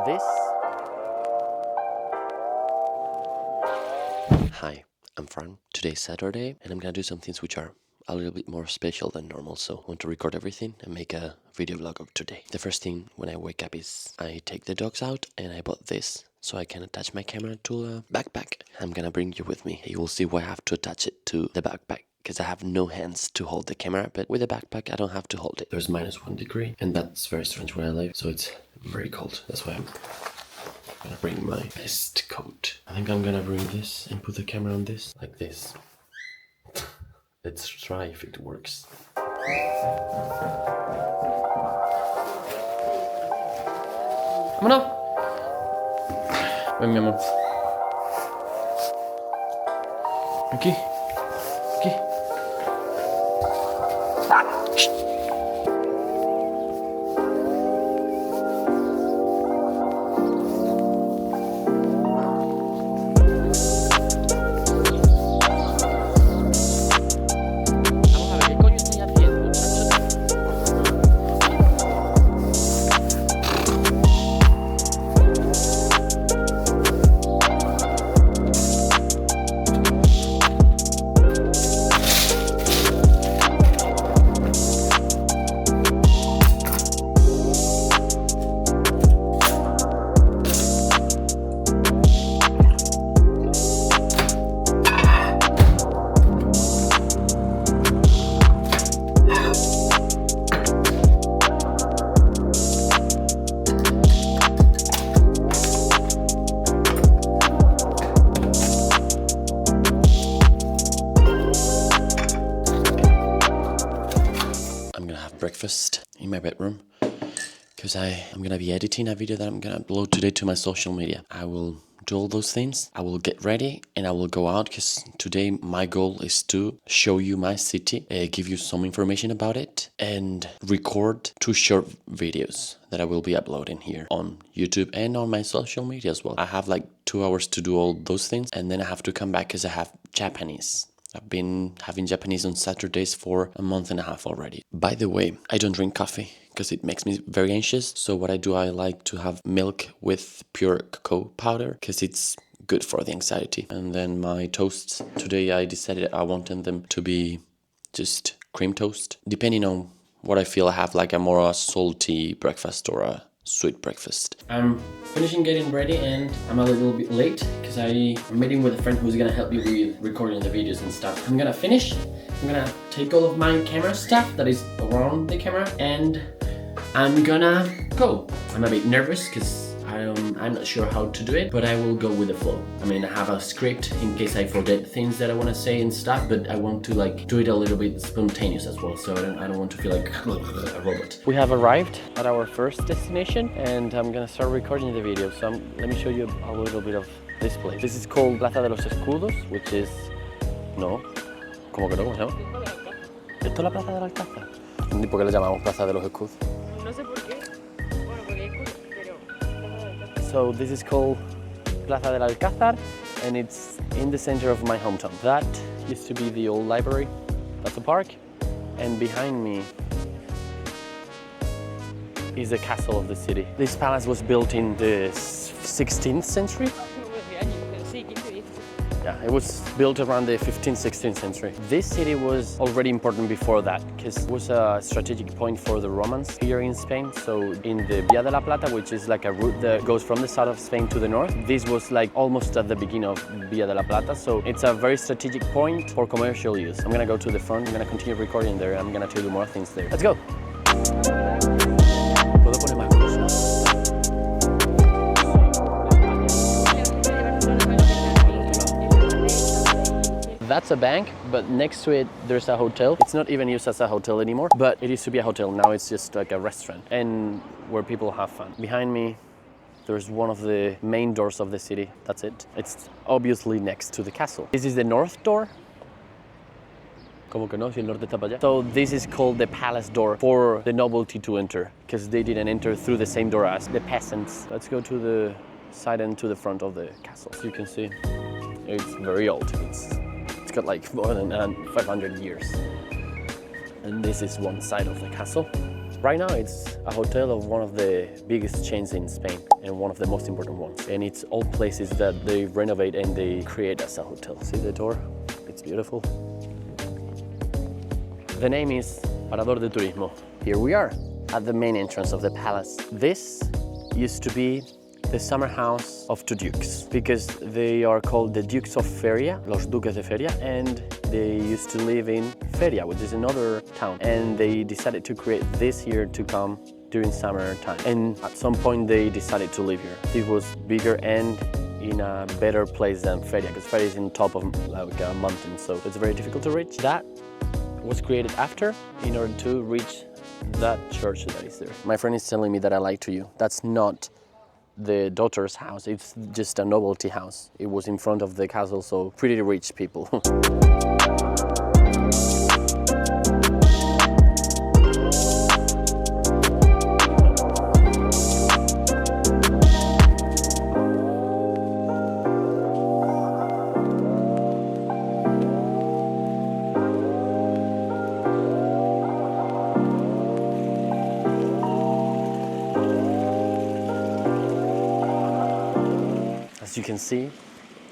This. Hi, I'm Fran. Today's Saturday, and I'm gonna do some things which are a little bit more special than normal, so I want to record everything and make a video vlog of today. The first thing when I wake up is I take the dogs out, and I bought this so I can attach my camera to a backpack. I'm gonna bring you with me. You will see why I have to attach it to the backpack, because I have no hands to hold the camera, but with a backpack I don't have to hold it. There's -1 degree, and that's very strange where I live, so it's very cold. That's why I'm gonna bring my best coat. I think I'm gonna bring this and put the camera on this, like this. Let's try if it works. ¡Vámonos! Ven, mi amor. Aquí. Aquí. Breakfast in my bedroom because I'm gonna be editing a video that I'm gonna upload today to my social media. I will do all those things. I will get ready and I will go out because today my goal is to show you my city, give you some information about it, and record 2 short videos that I will be uploading here on YouTube and on my social media as well. I have like 2 hours to do all those things, and then I have to come back because I have Japanese. I've been having Japanese on Saturdays for a month and a half already. By the way, I don't drink coffee because it makes me very anxious. So what I do, I like to have milk with pure cocoa powder because it's good for the anxiety. And then my toasts, today I decided I wanted them to be just cream toast. Depending on what I feel, I have like a more salty breakfast or a sweet breakfast. I'm finishing getting ready and I'm a little bit late because I'm meeting with a friend who's gonna help me with recording the videos and stuff. I'm gonna finish, I'm gonna take all of my camera stuff that is around the camera and I'm gonna go. I'm a bit nervous because I'm not sure how to do it, but I will go with the flow. I mean, I have a script in case I forget things that I want to say and stuff, but I want to like do it a little bit spontaneous as well, so I don't want to feel like a robot. We have arrived at our first destination and I'm gonna start recording the video. So let me show you a little bit of this place. This is called Plaza de los Escudos, which is... No, ¿cómo que no? ¿Cómo se llama? ¿Esto es la Plaza del Alcázar? ¿Y por qué le llamamos Plaza de los Escudos? No sé por qué. Bueno, porque hay escudos, pero Plaza del Alcázar. So this is called Plaza del Alcázar and it's in the center of my hometown. That used to be the old library. That's a park. And behind me is the castle of the city. This palace was built in the 16th century. Yeah, it was built around the 15th, 16th century. This city was already important before that because it was a strategic point for the Romans here in Spain. So in the Vía de la Plata, which is like a route that goes from the south of Spain to the north, this was like almost at the beginning of Vía de la Plata. So it's a very strategic point for commercial use. I'm gonna go to the front, I'm gonna continue recording there, I'm gonna tell you more things there. Let's go! ¿Puedo poner más cosas? That's a bank, but next to it there's a hotel. It's not even used as a hotel anymore, but it used to be a hotel. Now it's just like a restaurant and where people have fun. Behind me there's one of the main doors of the city. That's it. It's obviously next to the castle. This is the north door. ¿Cómo que no? Si el norte está para allá. So this is called the palace door for the nobility to enter because they didn't enter through the same door as the peasants. Let's go to the side and to the front of the castle. As you can see, it's very old. It's got like more than 500 years. And this is one side of the castle. Right now it's a hotel of one of the biggest chains in Spain and one of the most important ones. And it's all places that they renovate and they create as a hotel. See the door? It's beautiful. The name is Parador de Turismo. Here we are at the main entrance of the palace. This used to be the summer house of two dukes because they are called the Dukes of Feria, Los Duques de Feria, and they used to live in Feria, which is another town. And they decided to create this here to come during summer time. And at some point they decided to live here. It was bigger and in a better place than Feria, because Feria is in top of like a mountain, so it's very difficult to reach. That was created after in order to reach that church that is there. My friend is telling me that I lied to you. That's not the daughter's house, it's just a novelty house. It was in front of the castle, so pretty rich people. As you can see,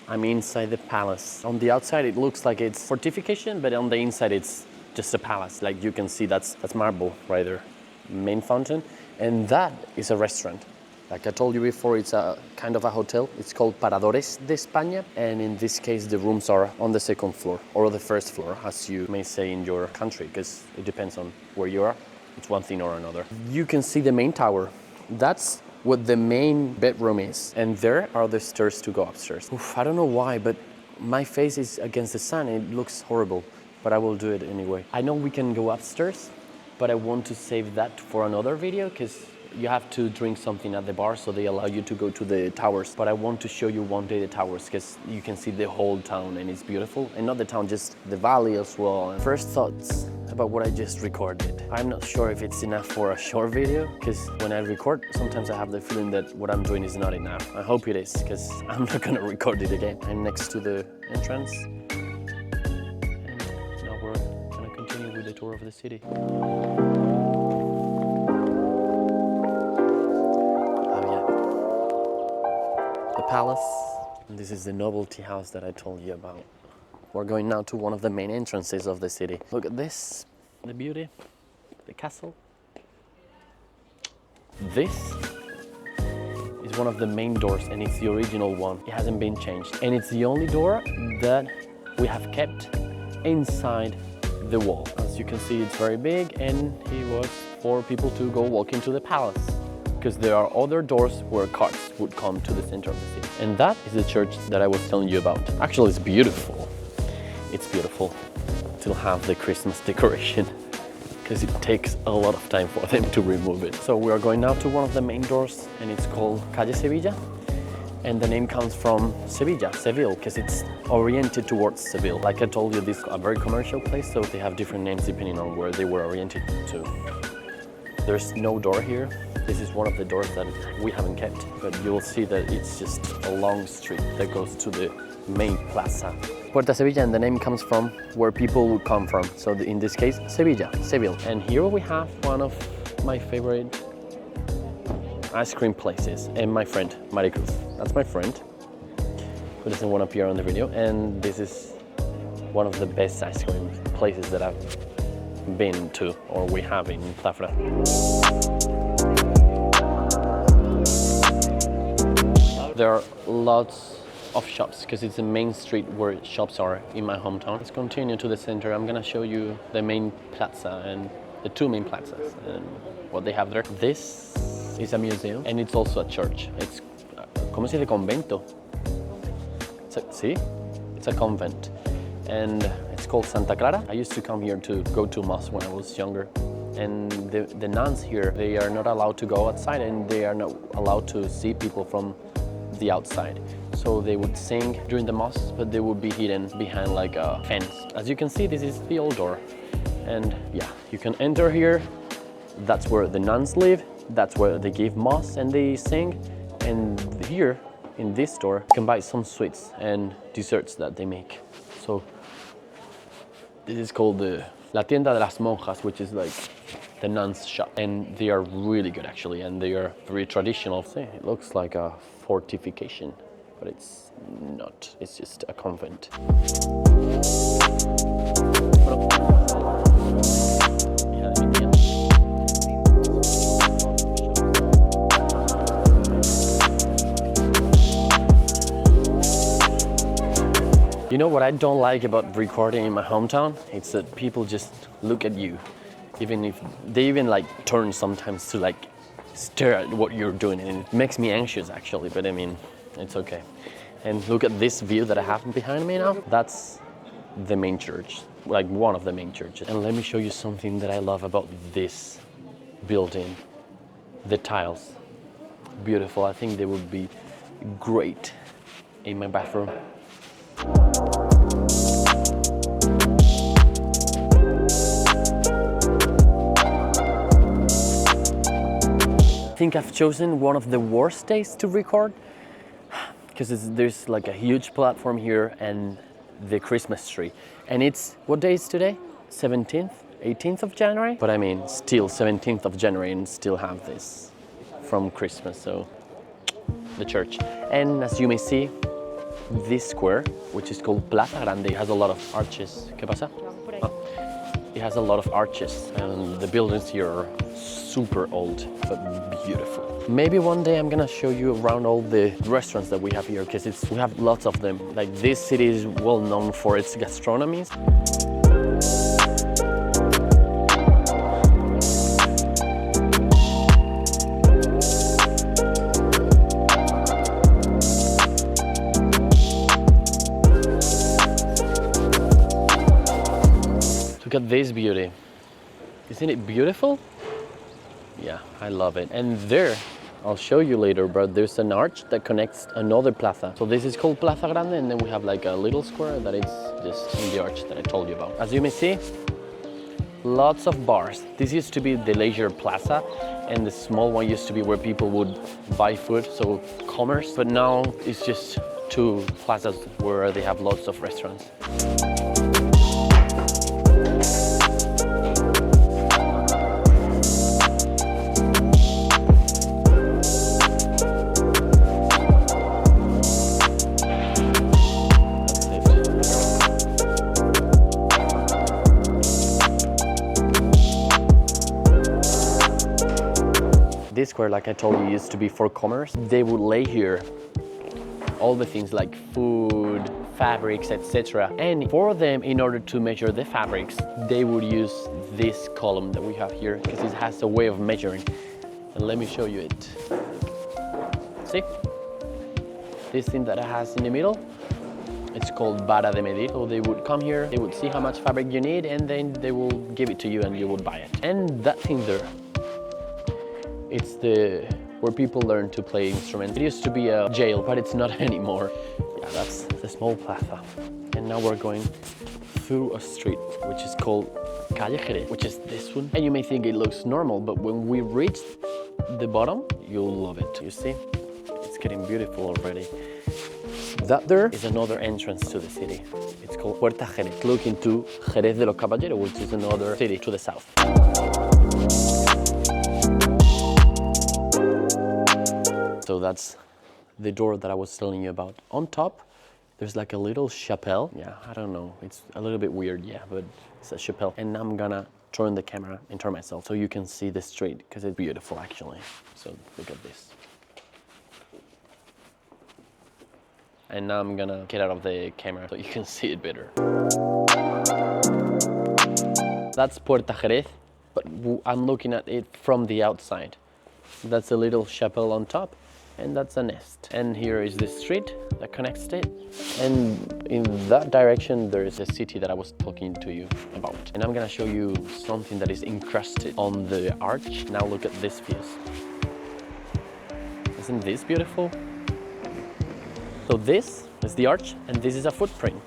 I'm inside the palace. On the outside it looks like it's fortification, but on the inside it's just a palace. Like you can see, that's marble right there, main fountain. And that is a restaurant. Like I told you before, it's a kind of a hotel. It's called Paradores de España. And in this case, the rooms are on the second floor or the first floor, as you may say in your country, because it depends on where you are. It's one thing or another. You can see the main tower. That's what the main bedroom is. And there are the stairs to go upstairs. Oof, I don't know why, but my face is against the sun. It looks horrible, but I will do it anyway. I know we can go upstairs, but I want to save that for another video because you have to drink something at the bar, so they allow you to go to the towers. But I want to show you one day the towers because you can see the whole town and it's beautiful. And not the town, just the valley as well. And first thoughts about what I just recorded. I'm not sure if it's enough for a short video because when I record, sometimes I have the feeling that what I'm doing is not enough. I hope it is because I'm not gonna record it again. I'm next to the entrance. And now we're gonna continue with the tour of the city. Palace. And this is the novelty house that I told you about. We're going now to one of the main entrances of the city. Look at this, the beauty, the castle. This is one of the main doors and it's the original one. It hasn't been changed. And it's the only door that we have kept inside the wall. As you can see, it's very big and it was for people to go walk into the palace, because there are other doors where carts would come to the center of the city. And that is the church that I was telling you about. Actually, it's beautiful. It's beautiful. Still have the Christmas decoration because it takes a lot of time for them to remove it. So we are going now to one of the main doors and it's called Calle Sevilla. And the name comes from Seville, because it's oriented towards Seville. Like I told you, this is a very commercial place, so they have different names depending on where they were oriented to. There's no door here. This is one of the doors that we haven't kept, but you'll see that it's just a long street that goes to the main plaza. Puerta Sevilla, and the name comes from where people would come from. So in this case, Seville. And here we have one of my favorite ice cream places, and my friend, Maricruz. That's my friend, who doesn't want to appear on the video. And this is one of the best ice cream places that I've been to, or we have in Zafra. There are lots of shops because it's the main street where shops are in my hometown. Let's continue to the center. I'm gonna show you the main plaza and the two main plazas and what they have there. This is a museum and it's also a church. It's, ¿cómo se dice convento? See? It's a convent. And it's called Santa Clara. I used to come here to go to mass when I was younger. And the nuns here, they are not allowed to go outside and they are not allowed to see people from the outside. So they would sing during the mass, but they would be hidden behind like a fence. As you can see, this is the old door. And yeah, you can enter here. That's where the nuns live. That's where they give mass and they sing. And here, in this store, you can buy some sweets and desserts that they make. So this is called the La Tienda de las Monjas, which is like the nun's shop, and they are really good actually, and they are very traditional. See, it looks like a fortification, but it's not. It's just a convent. You know what I don't like about recording in my hometown? It's that people just look at you. Even if they even like turn sometimes to like stare at what you're doing, and it makes me anxious actually, but I mean, it's okay. And look at this view that I have behind me now. That's the main church, like one of the main churches. And let me show you something that I love about this building. The tiles, beautiful. I think they would be great in my bathroom. I think I've chosen one of the worst days to record because there's like a huge platform here and the Christmas tree. And it's, what day is today? 17th, 18th of January? But I mean, still 17th of January and still have this from Christmas, so the church. And as you may see, this square, which is called Plaza Grande, has a lot of arches. ¿Qué pasa? It has a lot of arches, and the buildings here are super old, but beautiful. Maybe one day I'm gonna show you around all the restaurants that we have here, because we have lots of them. Like, this city is well known for its gastronomy. Look at this beauty. Isn't it beautiful? Yeah, I love it. And there, I'll show you later, but there's an arch that connects another plaza. So this is called Plaza Grande, and then we have like a little square that is just in the arch that I told you about. As you may see, lots of bars. This used to be the leisure plaza, and the small one used to be where people would buy food, so commerce. But now it's just two plazas where they have lots of restaurants. This square, like I told you, used to be for commerce. They would lay here all the things like food, fabrics, etc. And for them, in order to measure the fabrics, they would use this column that we have here, because it has a way of measuring. And let me show you it. See? This thing that it has in the middle, it's called vara de medir. So they would come here, they would see how much fabric you need, and then they will give it to you and you would buy it. And that thing there, it's where people learn to play instruments. It used to be a jail, but it's not anymore. Yeah, that's the small plaza. And now we're going through a street, which is called Calle Jerez, which is this one. And you may think it looks normal, but when we reach the bottom, you'll love it. You see, it's getting beautiful already. That there is another entrance to the city. It's called Puerta Jerez. Look into Jerez de los Caballeros, which is another city to the south. So that's the door that I was telling you about. On top, there's like a little chapel. Yeah, I don't know. It's a little bit weird, yeah, but it's a chapel. And I'm gonna turn the camera and turn myself so you can see the street, because it's beautiful actually. So look at this. And now I'm gonna get out of the camera so you can see it better. That's Puerta Jerez, but I'm looking at it from the outside. That's a little chapel on top, and that's a nest. And here is the street that connects it. And in that direction, there is a city that I was talking to you about. And I'm gonna show you something that is encrusted on the arch. Now look at this view. Isn't this beautiful? So this is the arch, and this is a footprint.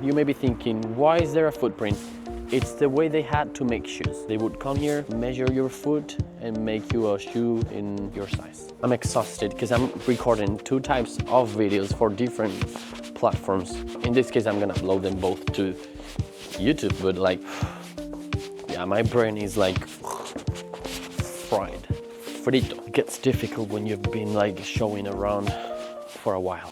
You may be thinking, why is there a footprint? It's the way they had to make shoes. They would come here, measure your foot, and make you a shoe in your size. I'm exhausted because I'm recording 2 types of videos for different platforms. In this case, I'm gonna upload them both to YouTube, but like, yeah, my brain is like fried, frito. It gets difficult when you've been like showing around for a while.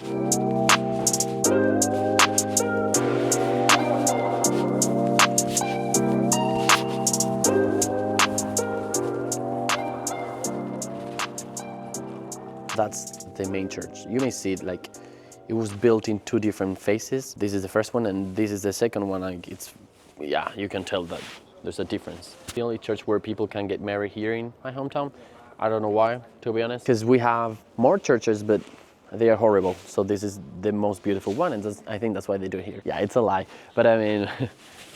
That's the main church. You may see it like it was built in two different phases. This is the first one and this is the second one. Like it's, yeah, you can tell that there's a difference. The only church where people can get married here in my hometown. I don't know why, to be honest, because we have more churches, but they are horrible. So this is the most beautiful one, and I think that's why they do it here. Yeah, it's a lie, but I mean,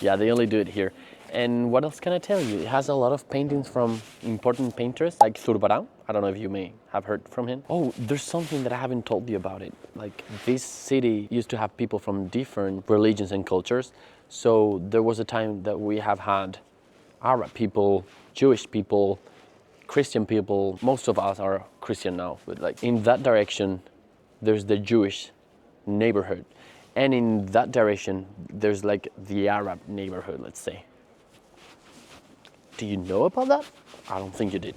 yeah, they only do it here. And what else can I tell you? It has a lot of paintings from important painters like Zurbarán. I don't know if you may have heard from him. Oh, there's something that I haven't told you about it. Like this city used to have people from different religions and cultures. So there was a time that we have had Arab people, Jewish people, Christian people. Most of us are Christian now, but like in that direction, there's the Jewish neighborhood. And in that direction, there's like the Arab neighborhood, let's say. Do you know about that? I don't think you did.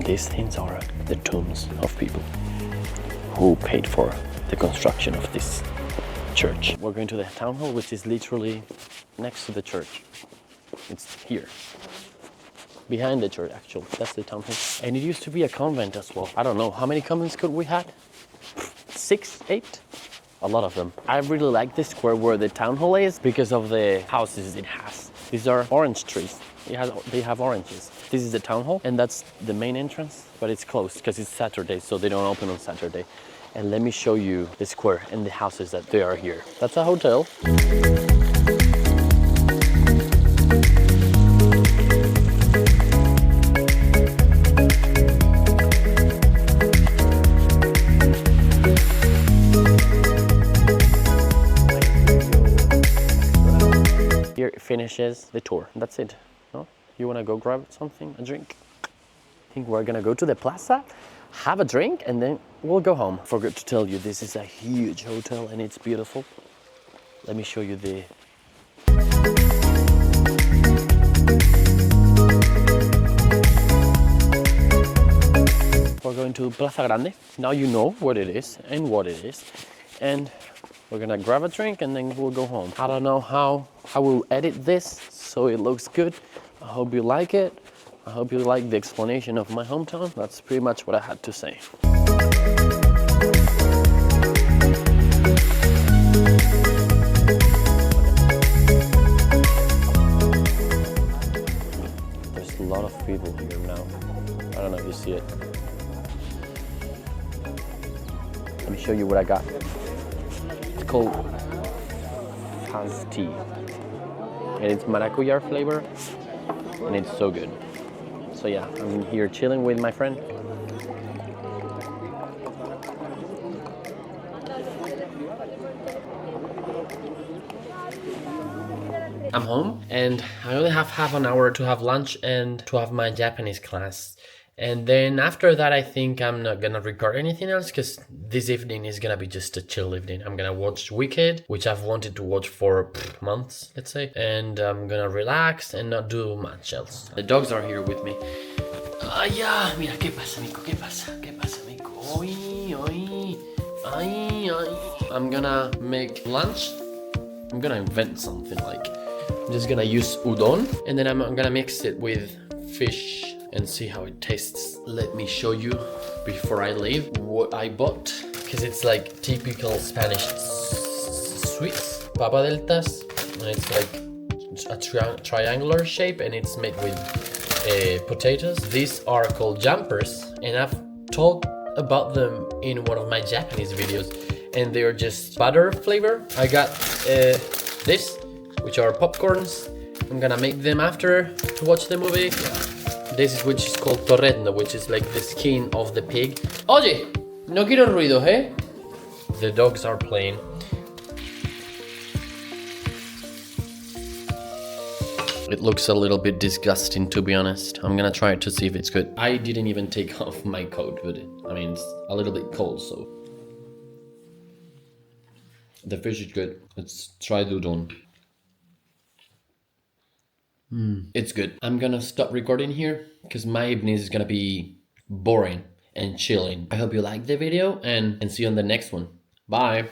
These things are the tombs of people who paid for the construction of this church. We're going to the town hall, which is literally next to the church. It's here. Behind the church, actually. That's the town hall. And it used to be a convent as well. I don't know, how many convents could we had? 6, 8? A lot of them. I really like this square where the town hall is because of the houses it has. These are orange trees. They have oranges. This is the town hall, and that's the main entrance, but it's closed because it's Saturday, so they don't open on Saturday. And let me show you the square and the houses that they are here. That's a hotel. Here it finishes the tour. That's it. No? You want to go grab something, a drink? I think we're gonna go to the plaza, have a drink, and then we'll go home. Forgot to tell you, this is a huge hotel and it's beautiful. Let me show you the... We're going to Plaza Grande. Now you know what it is and what it is. And we're gonna grab a drink and then we'll go home. I don't know how I will edit this so it looks good. I hope you like it. I hope you like the explanation of my hometown. That's pretty much what I had to say. There's a lot of people here now. I don't know if you see it. Let me show you what I got. It's called Hans tea. And it's maracuya flavor. And it's so good. So yeah, I'm here chilling with my friend. I'm home and I only have half an hour to have lunch and to have my Japanese class. And then after that, I think I'm not gonna record anything else because this evening is gonna be just a chill evening. I'm gonna watch Wicked, which I've wanted to watch for months, let's say. And I'm gonna relax and not do much else. The dogs are here with me. Ya, mira, ¿qué pasa, Mico? ¿Qué pasa? ¿Qué pasa, Mico? Oi, oi, ay, ay. I'm gonna make lunch. I'm gonna invent something like, I'm just gonna use udon and then I'm gonna mix it with fish and see how it tastes. Let me show you before I leave what I bought, because it's like typical Spanish sweets, papa deltas, and it's like a triangular shape and it's made with potatoes. These are called jumpers and I've talked about them in one of my Japanese videos and they are just butter flavor. I got this, which are popcorns. I'm gonna make them after to watch the movie. This is which is called torretno, which is like the skin of the pig. Oye, no quiero ruido, eh? The dogs are playing. It looks a little bit disgusting, to be honest. I'm gonna try it to see if it's good. I didn't even take off my coat, but I mean, it's a little bit cold, so. The fish is good. Let's try the udon. It's good. I'm gonna stop recording here because my evening is gonna be boring and chilling. I hope you liked the video and see you on the next one. Bye.